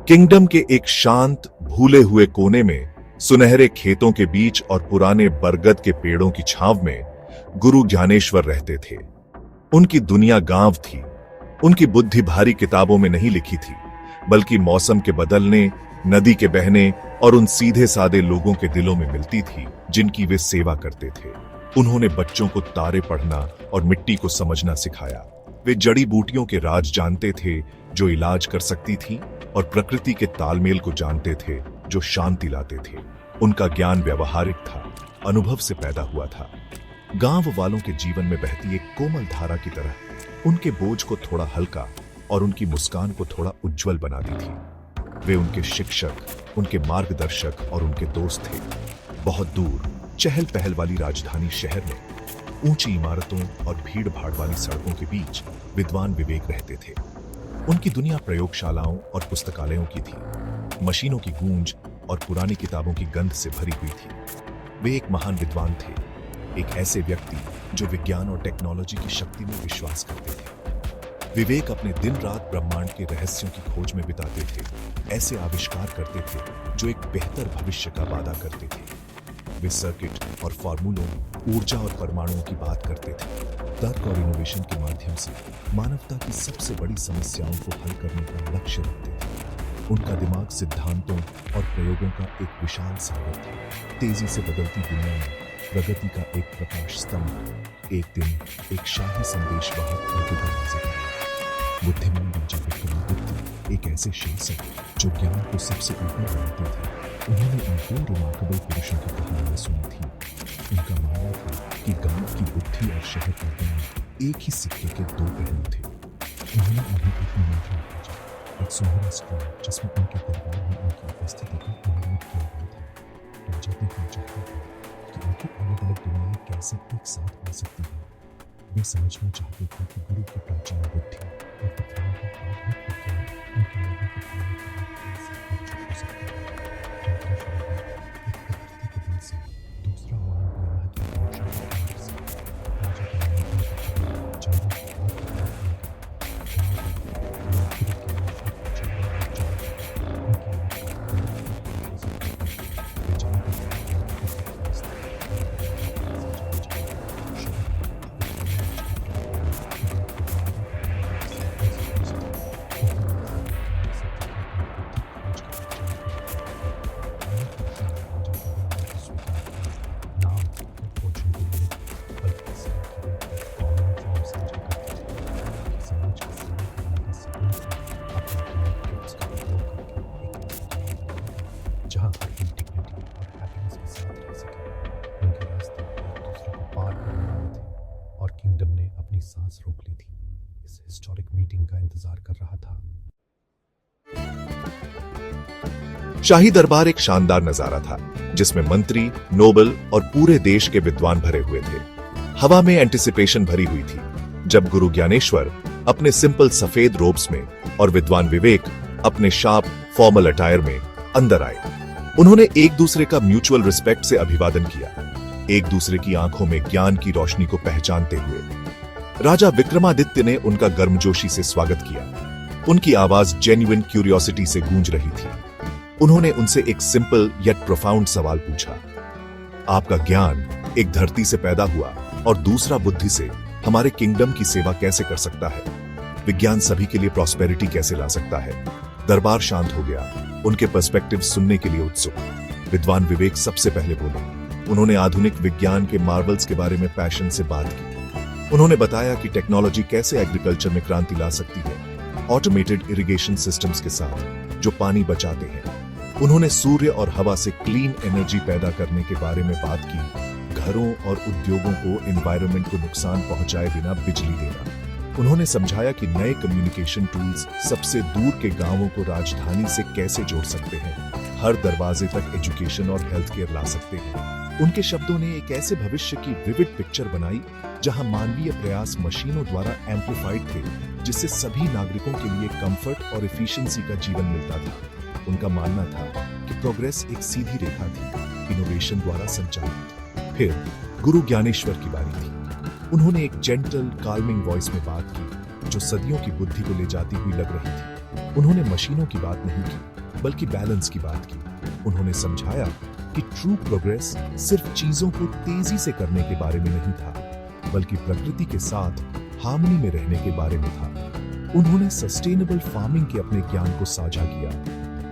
Kingdom के एक शांत भूले हुए कोने में सुनहरे खेतों के बीच और पुराने बरगद के पेड़ों की छांव में गुरु ज्ञानेश्वर रहते थे। उनकी दुनिया गांव थी। उनकी बुद्धि भारी किताबों में नहीं लिखी थी, बल्कि मौसम के बदलने, नदी के बहने और उन सीधे सादे लोगों के दिलों में मिलती थी जिनकी वे सेवा करते थे। उन्होंने बच्चों को तारे पढ़ना और मिट्टी को समझना सिखाया। वे जड़ी बूटियों के राज जानते थे जो इलाज कर सकती थी, और प्रकृति के तालमेल को जानते थे जो शांति लाते थे। उनका ज्ञान व्यवहारिक था, अनुभव से पैदा हुआ था। गांव वालों के जीवन में बहती एक कोमल धारा की तरह उनके बोझ को थोड़ा हल्का और उनकी मुस्कान को थोड़ा उज्जवल बनाती थी। वे उनके शिक्षक, उनके मार्गदर्शक और उनके दोस्त थे। बहुत दूर चहल पहल वाली राजधानी शहर में ऊंची इमारतों और भीड़ भाड़ वाली सड़कों के बीच विद्वान विवेक रहते थे। उनकी दुनिया प्रयोगशालाओं और पुस्तकालयों की थी, मशीनों की गूंज और पुरानी किताबों की गंध से भरी हुई थी। वे एक महान विद्वान थे, एक ऐसे व्यक्ति जो विज्ञान और टेक्नोलॉजी की शक्ति में विश्वास करते थे। विवेक अपने दिन रात ब्रह्मांड के रहस्यों की खोज में बिताते थे, ऐसे आविष्कार करते थे जो एक बेहतर भविष्य का वादा करते थे। वे सर्किट और फार्मूलों, ऊर्जा और परमाणुओं की बात करते थे। तर्क और इनोवेशन के माध्यम से मानवता की सबसे बड़ी समस्याओं को हल करने का लक्ष्य रखते थे। उनका दिमाग सिद्धांतों और प्रयोगों का एक विशाल सागर था। तेजी से बदलती दुनिया में प्रगति का एक प्रकाश स्तंभ एक दिन एक शाही संदेशवाहक उनके दरवाजे पर आया। बुद्धिमान राजा विक्रमादित्य, एक ऐसे शासक जो ज्ञान को सबसे ऊपर बनाते थे। उन्होंने इन दो रिमार्केबल पुरुषों की कहानियां सुनी थी। उनका मानना था कि गांव की बुद्धि और शहर का ज्ञान एक ही सिक्के के दो पहलू थे। उन्होंने उन्हें एक निमंत्रण भेजा, एक सुनहरा स्क्रॉल जिसमें उनके दरबार में उनकी उपस्थिति का अनुरोध किया गया था। राजा देखना चाहता था कि उनकी अलग अलग दुनियाएं कैसे एक साथ आ सकती हैं। वे समझना चाहते थे कि गुरु की प्राचीन बुद्धि और विद्वान का आधुनिक विज्ञान उनके लोगों को पाने के लिए कैसे एकजुट हो सकता है। यात्रा शुरू हुई, एक प्रकृति के दिल से दूसरा मानवीय महत्वाकांक्षा के केंद्र से। राजा के निमंत्रण पर जंगल की रात की तरफ जहाँ हर कोई डिग्निटी और हैप्पीनेस के साथ रह सके। उनके रास्ते एक दूसरे को पार करने वाले थे और किंगडम ने अपनी सांस रोक ली थी। इस हिस्टोरिक मीटिंग का इंतजार कर रहा था। शाही दरबार एक शानदार नजारा था जिसमें मंत्री, नोबल और पूरे देश के विद्वान भरे हुए थे। हवा में एंटिसिपेशन भरी हुई थी जब गुरु ज्ञानेश्वर अपने सिंपल सफेद रोब्स में और विद्वान विवेक अपने शार्प फॉर्मल अटायर में अंदर आए। उन्होंने एक दूसरे का म्यूचुअल रिस्पेक्ट से अभिवादन किया, एक दूसरे की आंखों में ज्ञान की रोशनी को पहचानते हुए। राजा विक्रमादित्य ने उनका गर्मजोशी से स्वागत किया। उनकी आवाज जेन्युइन क्यूरियोसिटी से गूंज रही थी। उन्होंने उनसे एक सिंपल येट प्रोफाउंड सवाल पूछा, आपका ज्ञान एक धरती से पैदा हुआ और दूसरा बुद्धि से हमारे किंगडम की सेवा कैसे कर सकता है? विज्ञान सभी के लिए प्रॉस्पेरिटी कैसे ला सकता है? दरबार शांत हो गया, उनके पर्सपेक्टिव सुनने के लिए उत्सुक। विद्वान विवेक सबसे पहले बोले। उन्होंने आधुनिक विज्ञान के मार्वल्स के बारे में पैशन से बात की। उन्होंने बताया कि टेक्नोलॉजी कैसे एग्रीकल्चर में क्रांति ला सकती है, ऑटोमेटेड इरिगेशन सिस्टम्स के साथ जो पानी बचाते हैं। उन्होंने सूर्य और हवा से क्लीन एनर्जी पैदा करने के बारे में बात की, घरों और उद्योगों को एनवायरनमेंट को नुकसान पहुंचाए बिना बिजली देना। उन्होंने समझाया कि नए कम्युनिकेशन टूल्स सबसे दूर के गांवों को राजधानी से कैसे जोड़ सकते हैं, हर दरवाजे तक एजुकेशन और हेल्थ केयर ला सकते हैं। उनके शब्दों ने एक ऐसे भविष्य की विविड पिक्चर बनाई जहां मानवीय प्रयास मशीनों द्वारा एम्प्लीफाइड थे, जिससे सभी नागरिकों के लिए कंफर्ट और एफिशिएंसी का जीवन मिलता था। उनका मानना था कि प्रोग्रेस एक सीधी रेखा थी, इनोवेशन द्वारा संचालित। फिर गुरु ज्ञानेश्वर की बारी थी। उन्होंने एक जेंटल काल्मिंग वॉइस में बात की जो सदियों की बुद्धि को ले जाती हुई लग रही थी। उन्होंने मशीनों की बात नहीं की, बल्कि बैलेंस की बात की। उन्होंने समझाया कि ट्रू प्रोग्रेस सिर्फ चीजों को तेजी से करने के बारे में नहीं था, बल्कि प्रकृति के साथ हार्मनी में रहने के बारे में था। उन्होंने सस्टेनेबल फार्मिंग के अपने ज्ञान को साझा किया,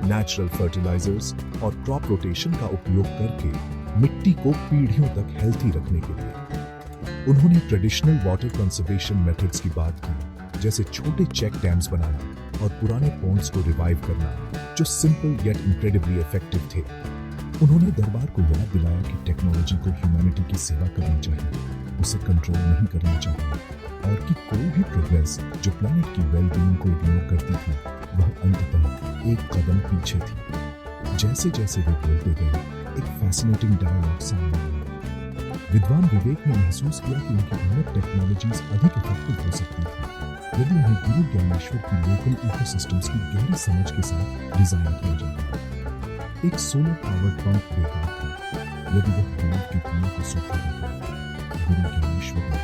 नेचुरल फर्टिलाइजर्स और क्रॉप रोटेशन का उपयोग करके मिट्टी को पीढ़ियों तक हेल्थी रखने के लिए। उन्होंने ट्रेडिशनल वाटर कंजर्वेशन मेथड्स की बात की, जैसे छोटे चेक डैम्स बनाना और पुराने पॉन्ड्स को रिवाइव करना, जो सिंपल येट इनक्रेडिबली इफेक्टिव थे। उन्होंने दरबार को याद दिलाया कि टेक्नोलॉजी को ह्यूमैनिटी की सेवा करनी चाहिए, उसे कंट्रोल नहीं करना चाहिए, और कि कोई भी प्रोग्रेस जो प्लैनेट की वेलबीइंग को इग्नोर करती थी, वह अंततः एक कदम पीछे थी। जैसे जैसे वे बोलते गए, एक फैसिनेटिंग डायलॉग सामने आया। विद्वान विवेक ने महसूस किया कि उनकी उन्नत टेक्नोलॉजीज अधिक इफेक्टिव हो सकती थी यदि उन्हें गुरु ज्ञानेश्वर की लोकल इकोसिस्टम्स की गहरी समझ के साथ डिजाइन किया जाता। एक सोलर पावर्ड पंप बेकार था यदि वह पानी के कुएं को सूखा देता। गुरु ज्ञानेश्वर ने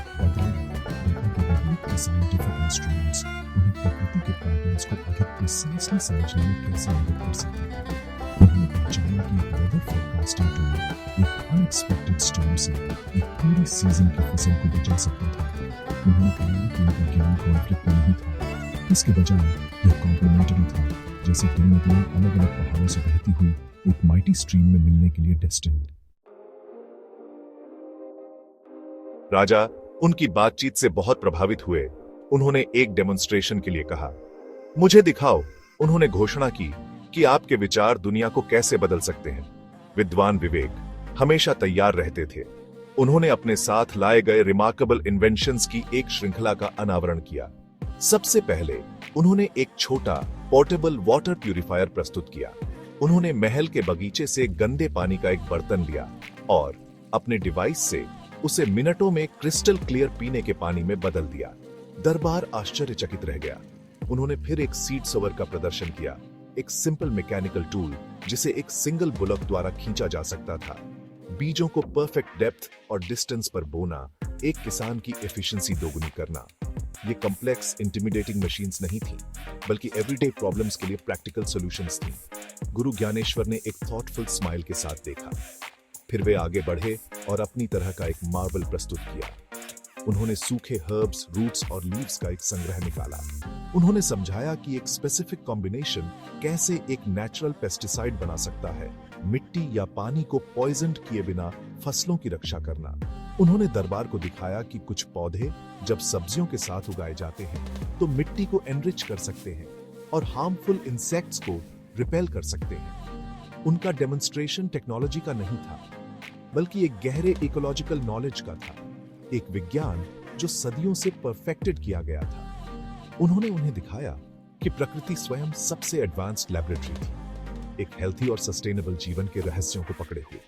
देखा कि विवेक के साइंटिफिक इंस्ट्रूमेंट्स उन्हें प्रकृति के पैटर्न्स को अधिक प्रिसाइसली समझने में कैसे मदद कर सकते हैं। उन्होंने पहचाना कि एक वेदर फोरकास्टिंग टूल एक अनएक्सपेक्टेड स्टॉर्म से एक पूरी सीजन की फसल को बचा सकता था। उन्होंने कहा कि उनका ज्ञान कॉन्फ्लिक्ट में नहीं था, इसके बजाय यह कॉम्प्लीमेंटरी था, जैसे दो नदियां अलग अलग पहाड़ों से बहती हुई एक माइटी स्ट्रीम में मिलने के लिए डेस्टिन्ड। राजा उनकी बातचीत से बहुत प्रभावित हुए। उन्होंने एक डेमोन्स्ट्रेशन के लिए कहा, मुझे दिखाओ। उन्होंने घोषणा की कि आपके विचार दुनिया को कैसे बदल सकते हैं। विद्वान विवेक हमेशा तैयार रहते थे। उन्होंने अपने साथ लाए गए रिमार्केबल इन्वेंशंस की एक श्रृंखला का अनावरण किया। सबसे पहले उन्होंने एक छोटा पोर्टेबल वाटर प्यूरिफायर प्रस्तुत किया। उन्होंने महल के बगीचे से गंदे पानी का एक बर्तन लिया और अपने डिवाइस से उसे मिनटों में क्रिस्टल क्लियर पीने के पानी में बदल दिया। दरबार आश्चर्यचकित रह गया। उन्होंने फिर एक सीड सोवर का प्रदर्शन किया, एक सिंपल मैकेनिकल टूल जिसे एक सिंगल बुलक द्वारा खींचा जा सकता था। बीजों को परफेक्ट डेप्थ और डिस्टेंस पर बोना, एक किसान की एफिशिएंसी दोगुनी करना। ये कॉम्प्लेक्स इंटिमिडेटिंग मशीन्स नहीं थी, बल्कि एवरीडे प्रॉब्लम्स के लिए प्रैक्टिकल सॉल्यूशंस थी। गुरु ज्ञानेश्वर ने एक थॉटफुल स्माइल के साथ देखा। फिर वे आगे बढ़े और अपनी तरह का एक मार्वल प्रस्तुत किया। उन्होंने सूखे हर्ब्स, रूट्स और लीव्स का एक संग्रह निकाला। उन्होंने समझाया कि एक स्पेसिफिक कॉम्बिनेशन कैसे एक नेचुरल पेस्टिसाइड बना सकता है, मिट्टी या पानी को पॉइजन किए बिना फसलों की रक्षा करना। उन्होंने दरबार को दिखाया कि कुछ पौधे जब सब्जियों के साथ उगाए जाते हैं तो मिट्टी को एनरिच कर सकते हैं और हार्मफुल इंसेक्ट्स को रिपेल कर सकते हैं। उनका डेमोन्स्ट्रेशन टेक्नोलॉजी का नहीं था, बल्कि एक गहरे इकोलॉजिकल नॉलेज का था, एक विज्ञान जो सदियों से परफेक्टेड किया गया था। उन्होंने उन्हें दिखाया कि प्रकृति स्वयं सबसे एडवांस्ड लैबोरेटरी थी, एक हेल्थी और सस्टेनेबल जीवन के रहस्यों को पकड़े हुए।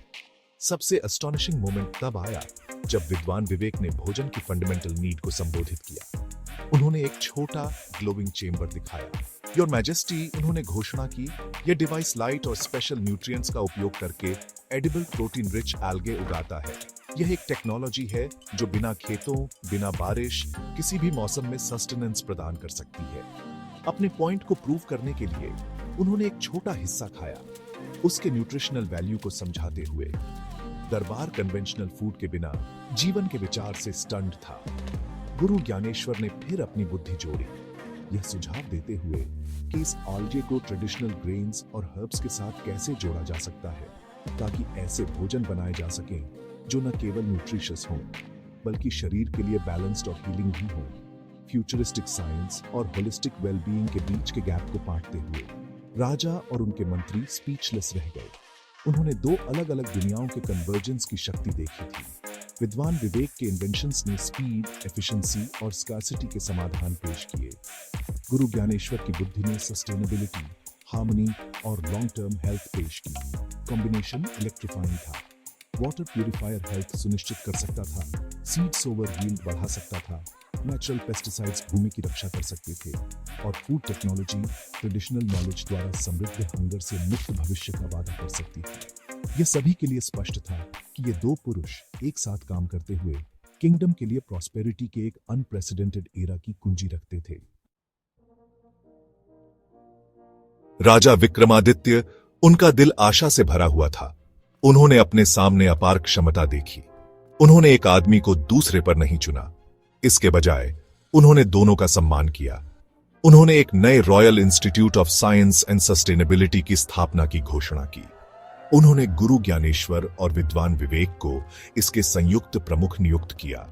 सबसे अस्टॉनिशिंग मोमेंट तब आया जब विद्वान विवेक ने भोजन की फंडामेंटल नीड को संबोधित किया। उन्होंने एक छोटा ग्लोविंग चेंबर दिखाया। योर मैजेस्टी, उन्होंने घोषणा की, यह डिवाइस लाइट और स्पेशल न्यूट्रिएंट्स का उपयोग करके एडिबल प्रोटीन रिच एल्गे उगाता है। यह एक टेक्नोलॉजी है जो बिना खेतों, बिना बारिश, किसी भी मौसम में सस्टेनेंस प्रदान कर सकती है। अपने पॉइंट को प्रूव करने के लिए उन्होंने एक छोटा हिस्सा खाया, उसके न्यूट्रिशनल वैल्यू को समझाते हुए। दरबार कन्वेंशनल फूड के बिना जीवन के विचार से स्टन्ड था। गुरु ज्ञानेश्वर ने फिर अपनी बुद्धि जोड़ी, यह सुझाव देते हुए कि इस ऑल्जे को ट्रेडिशनल ग्रेन्स और हर्ब्स के साथ कैसे जोड़ा जा सकता है, ताकि ऐसे भोजन बनाए जा सकें जो न केवल न्यूट्रिशियस हों, बल्कि शरीर के लिए बैलेंस्ड और हीलिंग भी हों। फ्यूचरिस्टिक साइंस और होलिस्टिक वेलबीइंग के बीच के गैप को पाटते हुए राजा और उनके मंत्री स्पीचलेस रह गए। उन्होंने दो अलग अलग दुनियाओं के कन्वर्जेंस की शक्ति देखी थी। विद्वान विवेक के इन्वेंशंस ने स्पीड, एफिशिएंसी और स्कार्सिटी के समाधान पेश किए। गुरु ज्ञानेश्वर की बुद्धि ने सस्टेनेबिलिटी, हार्मनी और लॉन्ग टर्म हेल्थ पेश की। कॉम्बिनेशन इलेक्ट्रीफाइंग था। वाटर प्यूरिफायर हेल्थ सुनिश्चित कर सकता था, सीड सोवर यील्ड बढ़ा सकता था, नेचुरल पेस्टिसाइड्स भूमि की रक्षा कर सकते थे, और फूड टेक्नोलॉजी ट्रेडिशनल नॉलेज द्वारा समृद्ध हंगर से मुक्त भविष्य का वादा कर सकती थी। यह सभी के लिए स्पष्ट था कि ये दो पुरुष एक साथ काम करते हुए किंगडम के लिए प्रॉस्पेरिटी के एक अनप्रेसिडेंटेड एरा की कुंजी रखते थे। राजा विक्रमादित्य, उनका दिल आशा से भरा हुआ था। उन्होंने अपने सामने अपार क्षमता देखी। उन्होंने एक आदमी को दूसरे पर नहीं चुना, इसके बजाय उन्होंने दोनों का सम्मान किया। उन्होंने एक नए royal institute of science and sustainability की स्थापना की घोषणा की। उन्होंने गुरु ज्ञानेश्वर और विद्वान विवेक को इसके संयुक्त प्रमुख नियुक्त किया।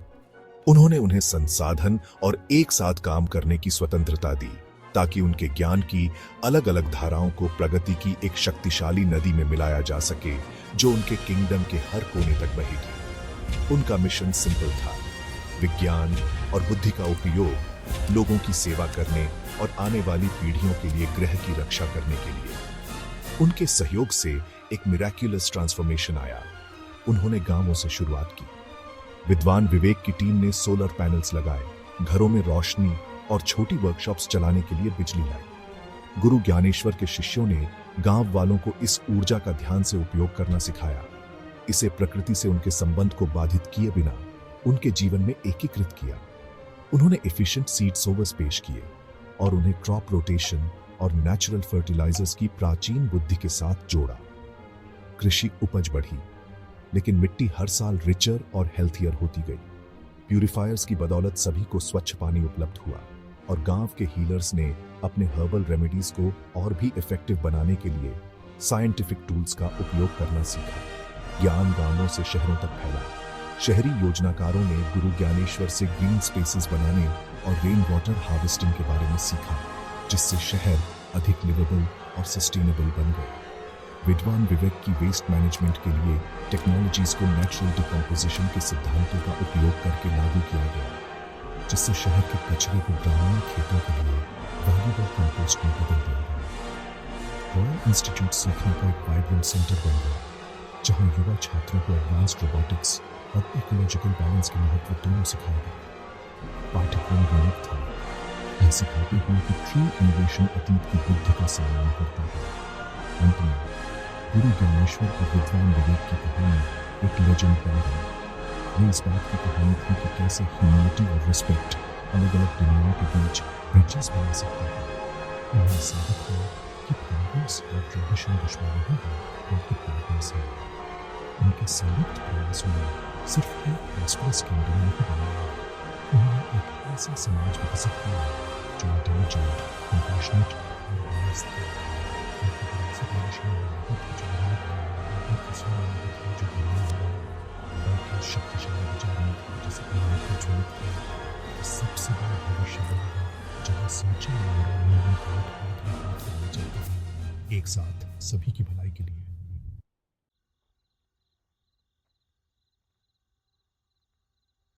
उन्होंने उन्हें संसाधन और एक साथ काम करने की स्वतंत्रता दी, ताकि उनके ज्ञान की अलग अलग धाराओं को प्रगति की एक शक्तिशाली नदी में मिलाया जा सके, जो उनके किंगडम के हर कोने तक बहेगी। उनका मिशन सिंपल था, विज्ञान और बुद्धि का उपयोग लोगों की सेवा करने और आने वाली पीढ़ियों के लिए ग्रह की रक्षा करने के लिए। उनके सहयोग से एक मिराक्युलस ट्रांसफॉर्मेशन आया। उन्होंने गांवों से शुरुआत की। विद्वान विवेक की टीम ने सोलर पैनल्स लगाए, घरों में रोशनी और छोटी वर्कशॉप्स चलाने के लिए बिजली लाई। गुरु ज्ञानेश्वर के शिष्यों ने गांव वालों को इस ऊर्जा का ध्यान से उपयोग करना सिखाया। इसे प्रकृति से उनके संबंध को बाधित किए बिना उनके जीवन में एकीकृत किया। उन्होंने एफिशिएंट सीड सोवर्स पेश किए और उन्हें क्रॉप रोटेशन और नेचुरल फर्टिलाइजर्स की प्राचीन बुद्धि के साथ जोड़ा। कृषि उपज बढ़ी, लेकिन मिट्टी हर साल रिचर और हेल्थियर होती गई। प्यूरिफायर्स की बदौलत सभी को स्वच्छ पानी उपलब्ध हुआ और गांव के हीलर्स ने अपने हर्बल रेमेडीज को और भी इफेक्टिव बनाने के लिए साइंटिफिक टूल्स का उपयोग करना सीखा। ज्ञान गांवों से शहरों तक फैला। शहरी योजनाकारों ने गुरु ज्ञानेश्वर से ग्रीन स्पेसेस बनाने और रेन वाटर हार्वेस्टिंग के बारे में सीखा, जिससे शहर अधिक लिवेबल और सस्टेनेबल बन गए। विद्वान विवेक की वेस्ट मैनेजमेंट के लिए टेक्नोलॉजीज को नेचुरल डिकम्पोजिशन के सिद्धांतों का उपयोग करके लागू किया गया, जिससे शहर के कचरे को ग्रामीण खेतों के लिए वैल्यूएबल कंपोस्ट में बदल दिया गया। रॉयल इंस्टीट्यूट सीखने का एक वाइब्रेंट सेंटर बन गया, जहां युवा छात्रों को एडवांस्ड रोबोटिक्स और इकोलॉजिकल बैलेंस के महत्व दोनों सिखाया गया। पाठ्यक्रम यूनिक था, यह सिखाते हुए कि ट्रू इनोवेशन अतीत की बुद्धि का सम्मान करता है। अंत में गुरु ज्ञानेश्वर और विद्वान विवेक की कहानी एक लेजेंड बन गई। ये इस बात की कहानी थी कि कैसे ह्यूमैनिटी और रिस्पेक्ट अलग अलग दुनियाओं के बीच ब्रिजेस बना सकते हैं। उन्हें साबित हुआ कि प्रोग्रेस और ट्रेडिशन दुश्मन नहीं है, बल्कि प्रोग्रेस है। उनके संयुक्त प्रयासों ने सिर्फ एक प्रॉस्परस किंगडम नहीं बनाया, उन्होंने एक ऐसा समाज विकसित किया जो इंटेलिजेंट, कंपैशनेट और वाइज था। उनकी विरासत में नहीं था जो राग है, उनकी सोना नहीं था जो दुनिया है, बल्कि शक्तिशाली विचारों जिसे उन्होंने प्रज्वलित किया। सबसे बड़ा भविष्य बनेगा जहाँ सोचे और हाथ में हाथ मिलाकर चलते हैं, एक साथ सभी की भलाई के लिए।